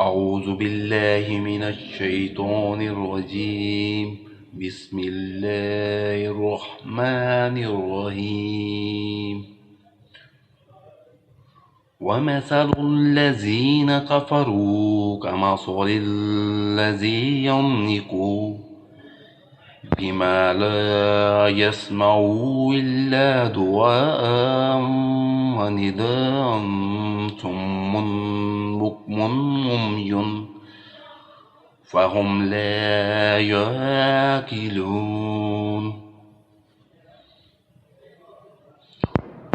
أعوذ بالله من الشيطان الرجيم. بسم الله الرحمن الرحيم. ومثل الذين كفروا كمثل الذي ينطق بما لا يسمع إلا دعاء ونداء صم بكم عمي فهم لا يعقلون۔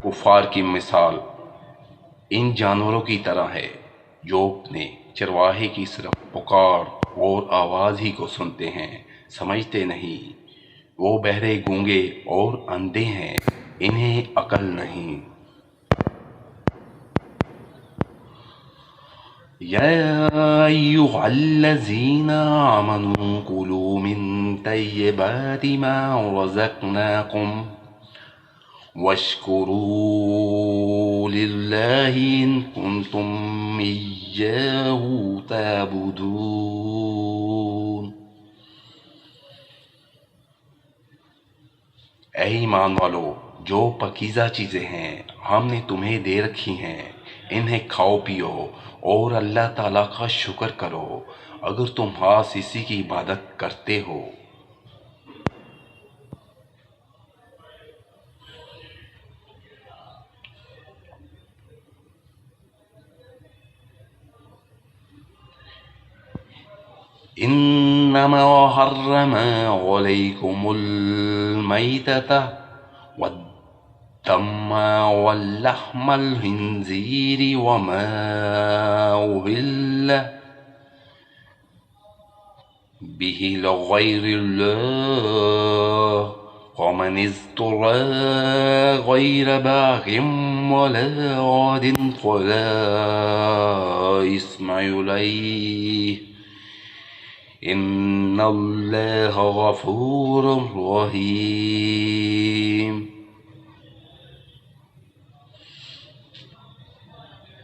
کفار کی مثال ان جانوروں کی طرح ہے جو اپنے چرواہے کی صرف پکار اور آواز ہی کو سنتے ہیں، سمجھتے نہیں۔ وہ بہرے، گونگے اور اندھے ہیں، انہیں عقل نہیں۔ یا ایھا الذین آمنوا کلوا من طیبات ما رزقناکم واشکروا للہ ان کنتم ایاہ تعبدون۔ اے ایمان والو، جو پاکیزہ چیزیں ہیں ہم نے تمہیں دے رکھی ہیں انہیں کھاؤ پیو اور اللہ تعالیٰ کا شکر کرو اگر تم خاص اسی کی عبادت کرتے ہو۔ انما حرم علیکم المیتۃ والدم ولحم الخنزیر وما أهل به لغیر اللہ ومن اضطر غیر باغ ولا عاد فلا اثم علیہ ان اللہ غفور رحیم۔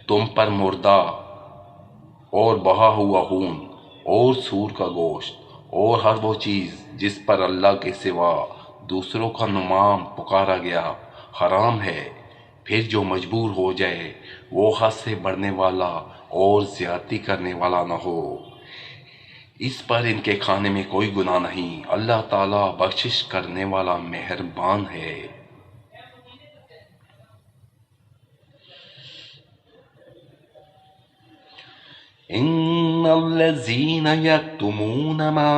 تم پر مردہ اور بہا ہوا خون اور سور کا گوشت اور ہر وہ چیز جس پر اللہ کے سوا دوسروں کا نام پکارا گیا حرام ہے۔ پھر جو مجبور ہو جائے وہ حد سے بڑھنے والا اور زیادتی کرنے والا نہ ہو، اس پر ان کے کھانے میں کوئی گناہ نہیں، اللہ تعالیٰ بخشش کرنے والا مہربان ہے۔ ان الذین یکتمون ما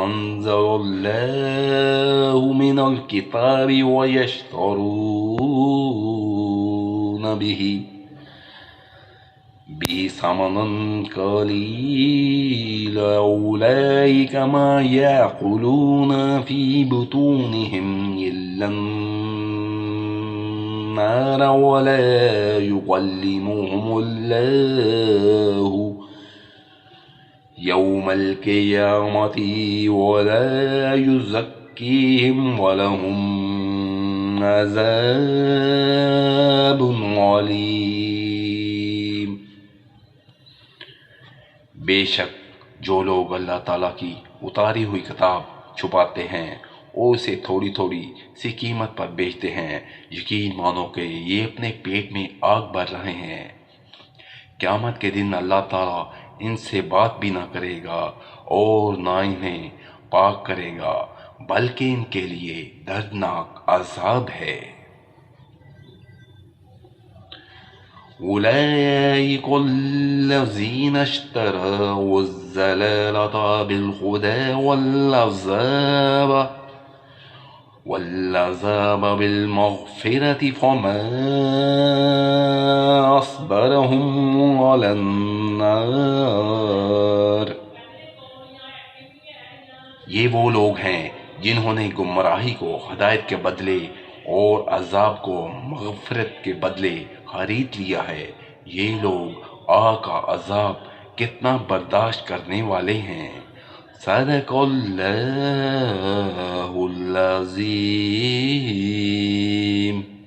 انزل اللہ من الکتاب ویشترون به ثمنا قلیلا اولئک ما یأکلون فی بطونہم الا النار ولا یکلمهم اللہ یوم القیامة ولا یزکیہم ولہم عذاب علیم۔ بے شک جو لوگ اللہ تعالیٰ کی اتاری ہوئی کتاب چھپاتے ہیں اور اسے تھوڑی تھوڑی سی قیمت پر بیچتے ہیں، یقین مانو کہ یہ اپنے پیٹ میں آگ بھر رہے ہیں۔ قیامت کے دن اللہ تعالیٰ ان سے بات بھی نہ کرے گا اور نہ انہیں پاک کرے گا، بلکہ ان کے لیے دردناک عذاب ہے۔ أولئك الذين اشتروا الضلالة بالهدى والعذاب بالمغفرة فما أصبرهم على النار۔ یہ وہ لوگ ہیں جنہوں نے گمراہی کو ہدایت کے بدلے اور عذاب کو مغفرت کے بدلے خرید لیا ہے، یہ لوگ آگ کا عذاب کتنا برداشت کرنے والے ہیں۔ صدق اللہ العظیم۔